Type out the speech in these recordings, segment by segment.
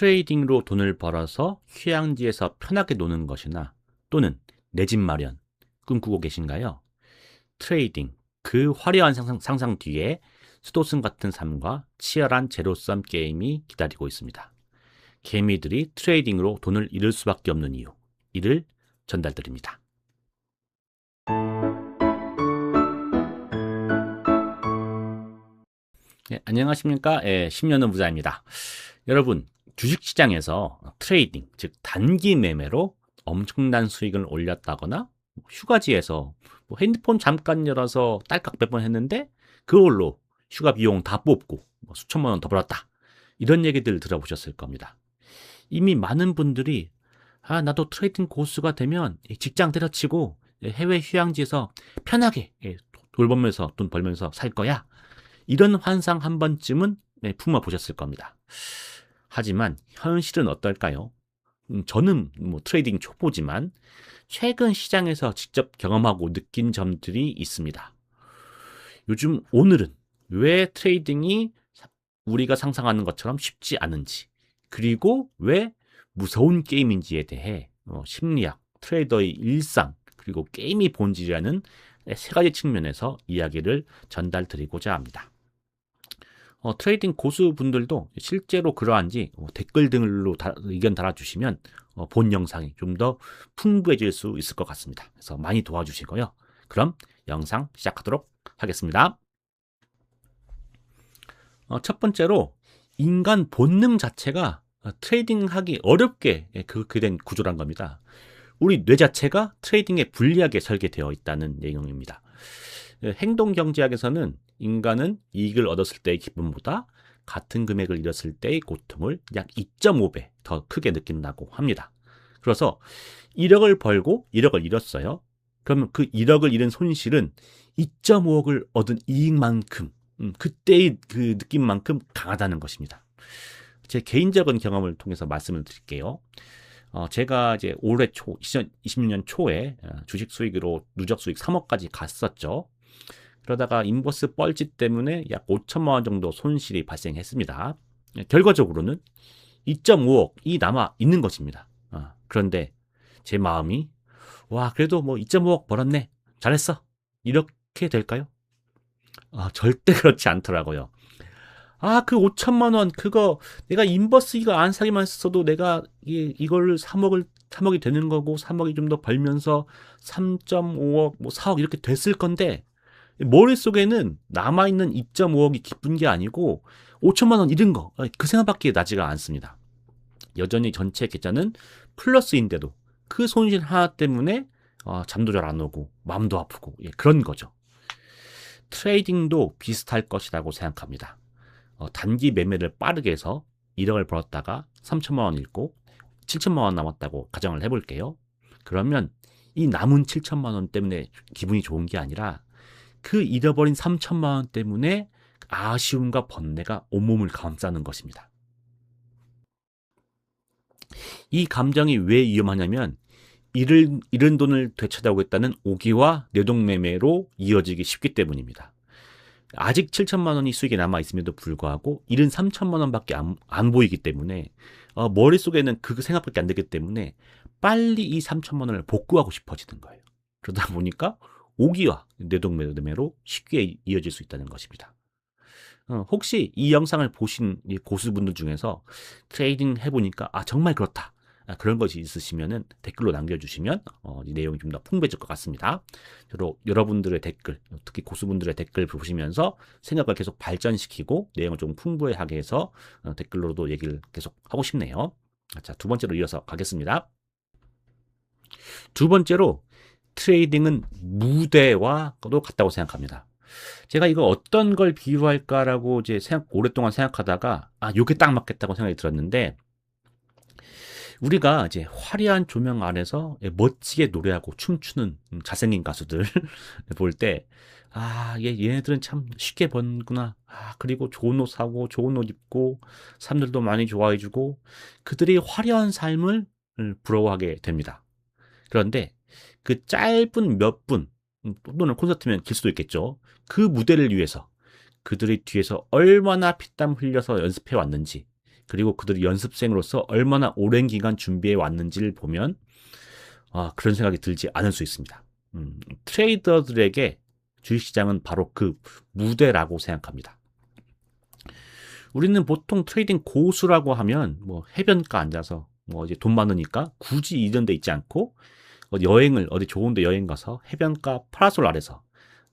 트레이딩으로 돈을 벌어서 휴양지에서 편하게 노는 것이나 또는 내 집 마련 꿈꾸고 계신가요? 트레이딩, 그 화려한 상상 뒤에 수도승 같은 삶과 치열한 제로섬 게임이 기다리고 있습니다. 개미들이 트레이딩으로 돈을 잃을 수밖에 없는 이유, 이를 전달드립니다. 네, 안녕하십니까? 10년은 부자입니다. 여러분, 주식시장에서 트레이딩, 즉 단기 매매로 엄청난 수익을 올렸다거나 휴가지에서 핸드폰 잠깐 열어서 딸깍 몇 번 했는데 그걸로 휴가 비용 다 뽑고 수천만 원 더 벌었다. 이런 얘기들 들어보셨을 겁니다. 이미 많은 분들이 나도 트레이딩 고수가 되면 직장 때려치고 해외 휴양지에서 편하게 돌보면서 돈 벌면서 살 거야. 이런 환상 한 번쯤은 품어보셨을 겁니다. 하지만 현실은 어떨까요? 저는 트레이딩 초보지만 최근 시장에서 직접 경험하고 느낀 점들이 있습니다. 오늘은 왜 트레이딩이 우리가 상상하는 것처럼 쉽지 않은지, 그리고 왜 무서운 게임인지에 대해 심리학, 트레이더의 일상, 그리고 게임이 본질이라는 세 가지 측면에서 이야기를 전달드리고자 합니다. 트레이딩 고수분들도 실제로 그러한지 댓글 등으로 의견 달아주시면 본 영상이 좀 더 풍부해질 수 있을 것 같습니다. 그래서 많이 도와주시고요. 그럼 영상 시작하도록 하겠습니다. 첫 번째로 인간 본능 자체가 트레이딩하기 어렵게 그렇게 된 구조란 겁니다. 우리 뇌 자체가 트레이딩에 불리하게 설계되어 있다는 내용입니다. 행동경제학에서는 인간은 이익을 얻었을 때의 기쁨보다 같은 금액을 잃었을 때의 고통을 약 2.5배 더 크게 느낀다고 합니다. 그래서 1억을 벌고 1억을 잃었어요. 그러면 그 1억을 잃은 손실은 2.5억을 얻은 이익만큼, 그때의 그 느낌만큼 강하다는 것입니다. 제 개인적인 경험을 통해서 말씀을 드릴게요. 제가 이제 올해 2020년 초에 주식 수익으로 누적 수익 3억까지 갔었죠. 그러다가 인버스 뻘짓 때문에 약 5천만 원 정도 손실이 발생했습니다. 결과적으로는 2.5억이 남아 있는 것입니다. 그런데 제 마음이 그래도 2.5억 벌었네. 잘했어. 이렇게 될까요? 절대 그렇지 않더라고요. 그 5천만 원 그거 내가 인버스 이거 안 사기만 했어도 내가 이걸 3억이 되는 거고 3억이 좀 더 벌면서 3.5억 4억 이렇게 됐을 건데 머릿속에는 남아있는 2.5억이 기쁜 게 아니고 5천만 원 잃은 거 그 생각밖에 나지가 않습니다. 여전히 전체 계좌는 플러스인데도 그 손실 하나 때문에 잠도 잘 안 오고 마음도 아프고 그런 거죠. 트레이딩도 비슷할 것이라고 생각합니다. 단기 매매를 빠르게 해서 1억을 벌었다가 3천만 원 잃고 7천만 원 남았다고 가정을 해볼게요. 그러면 이 남은 7천만 원 때문에 기분이 좋은 게 아니라 그 잃어버린 3천만 원 되문에 아쉬움과 번뇌가 온몸을 감싸는 것입니다. 이 감정이 왜 위험하냐면 잃은 돈을 되찾아오겠다는 오기와 뇌동매매로 이어지기 쉽기 때문입니다. 아직 7천만 원이 수익이 남아있음에도 불구하고 잃은 3천만 원밖에 안 보이기 때문에 머릿속에는 그 생각밖에 안 되기 때문에 빨리 이 3천만 원을 복구하고 싶어지는 거예요. 그러다 보니까 오기와 뇌동매매로 쉽게 이어질 수 있다는 것입니다. 혹시 이 영상을 보신 고수분들 중에서 트레이딩 해보니까 정말 그렇다. 그런 것이 있으시면 댓글로 남겨주시면 이 내용이 좀 더 풍부해질 것 같습니다. 여러분들의 댓글, 특히 고수분들의 댓글 보시면서 생각을 계속 발전시키고 내용을 좀 풍부하게 해서 댓글로도 얘기를 계속 하고 싶네요. 자, 두 번째로 이어서 가겠습니다. 두 번째로 트레이딩은 무대와도 같다고 생각합니다. 제가 이거 어떤 걸 비유할까라고 이제 오랫동안 생각하다가 요게 딱 맞겠다고 생각이 들었는데 우리가 이제 화려한 조명 아래서 멋지게 노래하고 춤추는 잘생긴 가수들 볼 때 얘네들은 참 쉽게 버는구나. 그리고 좋은 옷 사고 좋은 옷 입고 사람들도 많이 좋아해주고 그들이 화려한 삶을 부러워하게 됩니다. 그런데 그 짧은 몇 분 또는 콘서트면 길 수도 있겠죠. 그 무대를 위해서 그들이 뒤에서 얼마나 피땀 흘려서 연습해 왔는지 그리고 그들이 연습생으로서 얼마나 오랜 기간 준비해 왔는지를 보면 그런 생각이 들지 않을 수 있습니다. 트레이더들에게 주식시장은 바로 그 무대라고 생각합니다. 우리는 보통 트레이딩 고수라고 하면 뭐 해변가 앉아서 뭐 이제 돈 많으니까 굳이 이런 데 있지 않고 여행을 어디 좋은 데 여행 가서 해변가 파라솔 아래서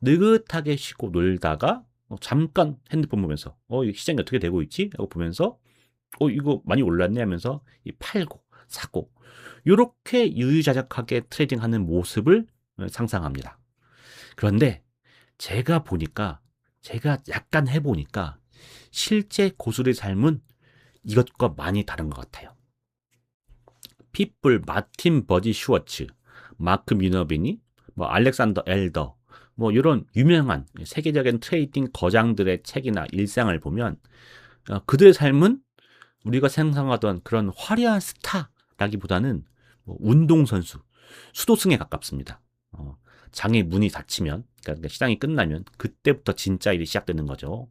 느긋하게 쉬고 놀다가 잠깐 핸드폰 보면서 이 시장이 어떻게 되고 있지? 하고 보면서 이거 많이 올랐네 하면서 팔고 사고 이렇게 유유자적하게 트레이딩하는 모습을 상상합니다. 그런데 제가 약간 해보니까 실제 고수의 삶은 이것과 많이 다른 것 같아요. 핏불, 마틴 버지 슈워츠, 마크 미너비니, 뭐 알렉산더 엘더, 뭐 이런 유명한 세계적인 트레이딩 거장들의 책이나 일상을 보면 그들의 삶은 우리가 상상하던 그런 화려한 스타라기보다는 뭐 운동선수, 수도승에 가깝습니다. 장의 문이 닫히면, 그러니까 시장이 끝나면 그때부터 진짜 일이 시작되는 거죠.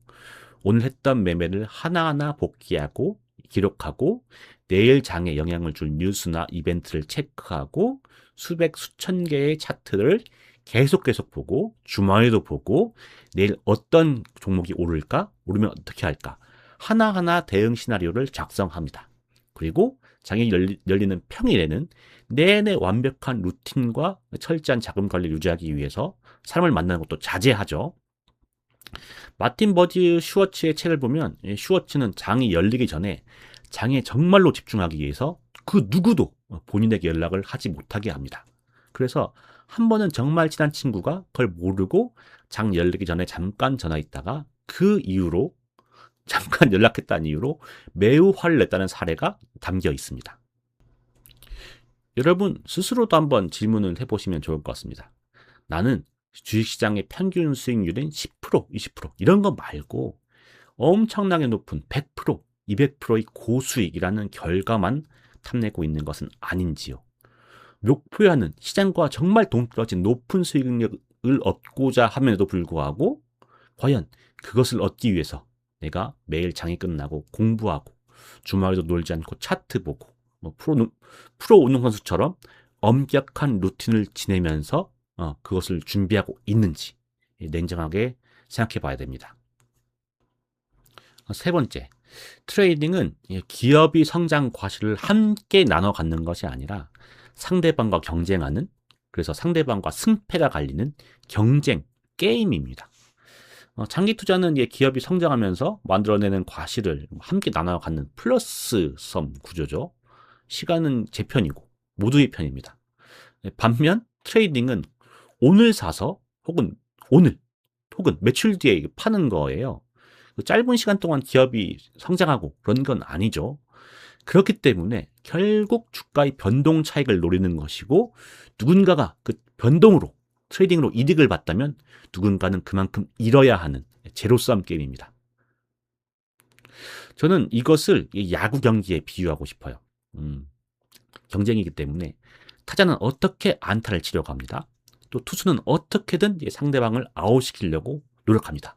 오늘 했던 매매를 하나하나 복기하고 기록하고 내일 장에 영향을 줄 뉴스나 이벤트를 체크하고 수백 수천 개의 차트를 계속 보고 주말에도 보고 내일 어떤 종목이 오를까? 오르면 어떻게 할까? 하나하나 대응 시나리오를 작성합니다. 그리고 장이 열리는 평일에는 내내 완벽한 루틴과 철저한 자금 관리를 유지하기 위해서 사람을 만나는 것도 자제하죠. 마틴 버지 슈워츠의 책을 보면 슈워츠는 장이 열리기 전에 장에 정말로 집중하기 위해서 그 누구도 본인에게 연락을 하지 못하게 합니다. 그래서 한 번은 정말 친한 친구가 그걸 모르고 장 열리기 전에 잠깐 전화했다가 그 이후로 잠깐 연락했다는 이유로 매우 화를 냈다는 사례가 담겨 있습니다. 여러분 스스로도 한번 질문을 해보시면 좋을 것 같습니다. 나는 주식시장의 평균 수익률인 10%, 20% 이런 거 말고 엄청나게 높은 100%, 200%의 고수익이라는 결과만 탐내고 있는 것은 아닌지요. 목표하는 시장과 정말 동떨어진 높은 수익률을 얻고자 함에도 불구하고 과연 그것을 얻기 위해서 내가 매일 장이 끝나고 공부하고 주말에도 놀지 않고 차트 보고 뭐 프로 운동선수처럼 엄격한 루틴을 지내면서 그것을 준비하고 있는지 냉정하게 생각해 봐야 됩니다. 세 번째, 트레이딩은 기업이 성장 과실을 함께 나눠 갖는 것이 아니라 상대방과 경쟁하는, 그래서 상대방과 승패가 갈리는 경쟁 게임입니다. 장기 투자는 기업이 성장하면서 만들어내는 과실을 함께 나눠 갖는 플러스 섬 구조죠. 시간은 제 편이고 모두의 편입니다. 반면 트레이딩은 오늘 사서 혹은 며칠 뒤에 파는 거예요. 짧은 시간 동안 기업이 성장하고 그런 건 아니죠. 그렇기 때문에 결국 주가의 변동 차익을 노리는 것이고 누군가가 그 변동으로 트레이딩으로 이득을 봤다면 누군가는 그만큼 잃어야 하는 제로섬 게임입니다. 저는 이것을 야구 경기에 비유하고 싶어요. 경쟁이기 때문에 타자는 어떻게 안타를 치려고 합니다. 또 투수는 어떻게든 상대방을 아웃시키려고 노력합니다.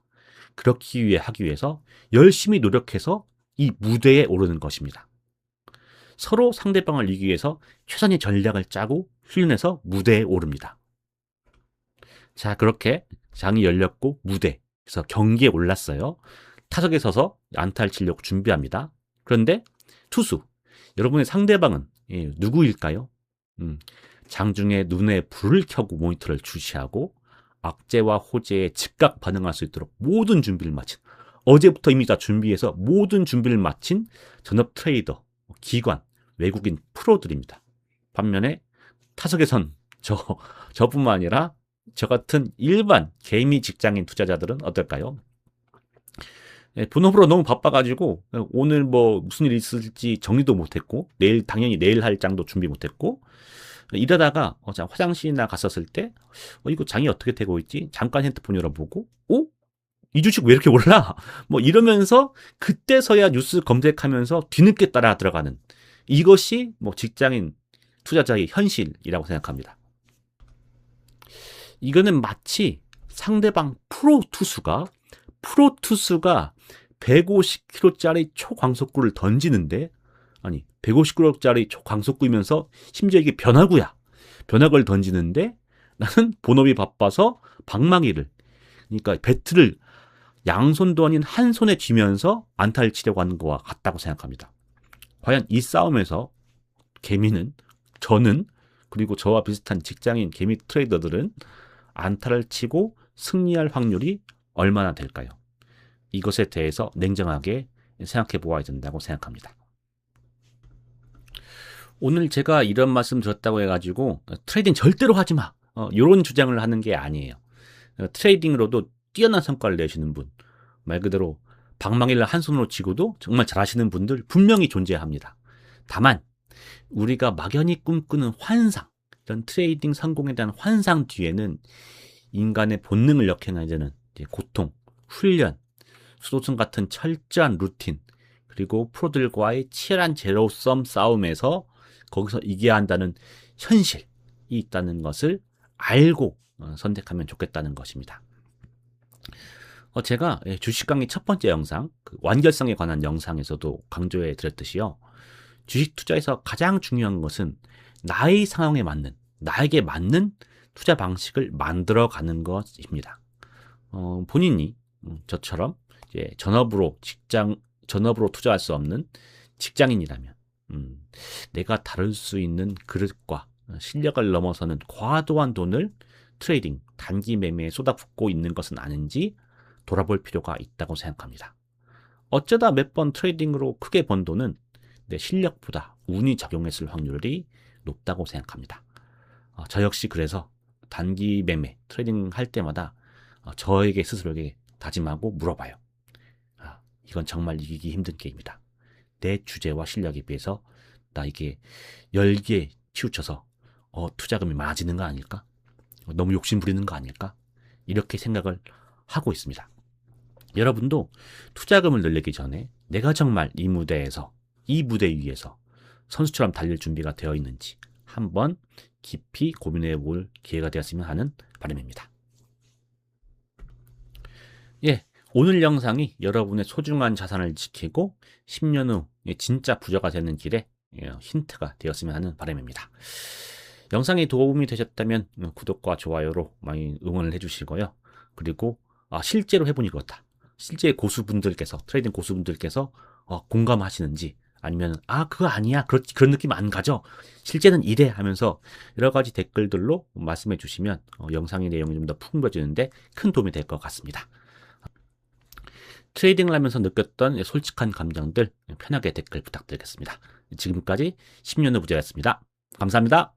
그렇기 하기 위해서 열심히 노력해서 이 무대에 오르는 것입니다. 서로 상대방을 이기기 위해서 최선의 전략을 짜고 훈련해서 무대에 오릅니다. 자, 그렇게 장이 열렸고 무대에서 경기에 올랐어요. 타석에 서서 안타를 치려고 준비합니다. 그런데 투수, 여러분의 상대방은 누구일까요? 장중에 눈에 불을 켜고 모니터를 주시하고 악재와 호재에 즉각 반응할 수 있도록 모든 준비를 마친, 어제부터 이미 다 준비해서 모든 준비를 마친 전업 트레이더, 기관, 외국인 프로들입니다. 반면에 타석에선 저뿐만 아니라 저 같은 일반 개미 직장인 투자자들은 어떨까요? 본업으로 너무 바빠가지고 오늘 뭐 무슨 일이 있을지 정리도 못했고 당연히 내일 할 장도 준비 못했고 이러다가 화장실이나 갔었을 때 이거 장이 어떻게 되고 있지? 잠깐 핸드폰 열어보고 이 주식 왜 이렇게 올라? 뭐 이러면서 그때서야 뉴스 검색하면서 뒤늦게 따라 들어가는 이것이 뭐 직장인 투자자의 현실이라고 생각합니다. 이거는 마치 상대방 프로 투수가 150kg짜리 초광속구를 던지는데, 아니 150kg짜리 초광속구이면서 심지어 이게 변화구야. 변화구를 던지는데 나는 본업이 바빠서 방망이를, 그러니까 배트를 양손도 아닌 한 손에 쥐면서 안타를 치려고 하는 것과 같다고 생각합니다. 과연 이 싸움에서 저는, 그리고 저와 비슷한 직장인 개미 트레이더들은 안타를 치고 승리할 확률이 얼마나 될까요? 이것에 대해서 냉정하게 생각해 보아야 된다고 생각합니다. 오늘 제가 이런 말씀 드렸다고 해가지고 트레이딩 절대로 하지 마, 이런 주장을 하는 게 아니에요. 트레이딩으로도 뛰어난 성과를 내시는 분, 말 그대로 방망이를 한 손으로 치고도 정말 잘하시는 분들 분명히 존재합니다. 다만 우리가 막연히 꿈꾸는 환상, 이런 트레이딩 성공에 대한 환상 뒤에는 인간의 본능을 역행하는 고통, 훈련, 수도승 같은 철저한 루틴, 그리고 프로들과의 치열한 제로섬 싸움에서 거기서 이겨야 한다는 현실이 있다는 것을 알고 선택하면 좋겠다는 것입니다. 제가 주식 강의 첫 번째 영상, 완결성에 관한 영상에서도 강조해 드렸듯이요. 주식 투자에서 가장 중요한 것은 나의 상황에 맞는, 나에게 맞는 투자 방식을 만들어가는 것입니다. 본인이 저처럼 이제 전업으로 투자할 수 없는 직장인이라면, 내가 다룰 수 있는 그릇과 실력을 넘어서는 과도한 돈을 트레이딩, 단기 매매에 쏟아붓고 있는 것은 아닌지 돌아볼 필요가 있다고 생각합니다. 어쩌다 몇 번 트레이딩으로 크게 번 돈은 내 실력보다 운이 작용했을 확률이 높다고 생각합니다. 저 역시 그래서 단기 매매, 트레이딩 할 때마다 저에게 스스로에게 다짐하고 물어봐요. 이건 정말 이기기 힘든 게임이다. 내 주제와 실력에 비해서 나 이게 10개에 치우쳐서 투자금이 많아지는 거 아닐까? 너무 욕심부리는 거 아닐까? 이렇게 생각을 하고 있습니다. 여러분도 투자금을 늘리기 전에 내가 정말 이 무대 위에서 선수처럼 달릴 준비가 되어 있는지 한번 깊이 고민해 볼 기회가 되었으면 하는 바람입니다. 오늘 영상이 여러분의 소중한 자산을 지키고 10년 후 진짜 부자가 되는 길에 힌트가 되었으면 하는 바람입니다. 영상이 도움이 되셨다면 구독과 좋아요로 많이 응원을 해주시고요. 그리고 실제로 해보니 그렇다, 실제 고수분들께서, 트레이딩 고수분들께서 공감하시는지, 아니면 그거 아니야, 그런 느낌 안 가져, 실제는 이래 하면서 여러 가지 댓글들로 말씀해 주시면 영상의 내용이 좀 더 풍부해지는데 큰 도움이 될 것 같습니다. 트레이딩을 하면서 느꼈던 솔직한 감정들 편하게 댓글 부탁드리겠습니다. 지금까지 10년 후 부자였습니다. 감사합니다.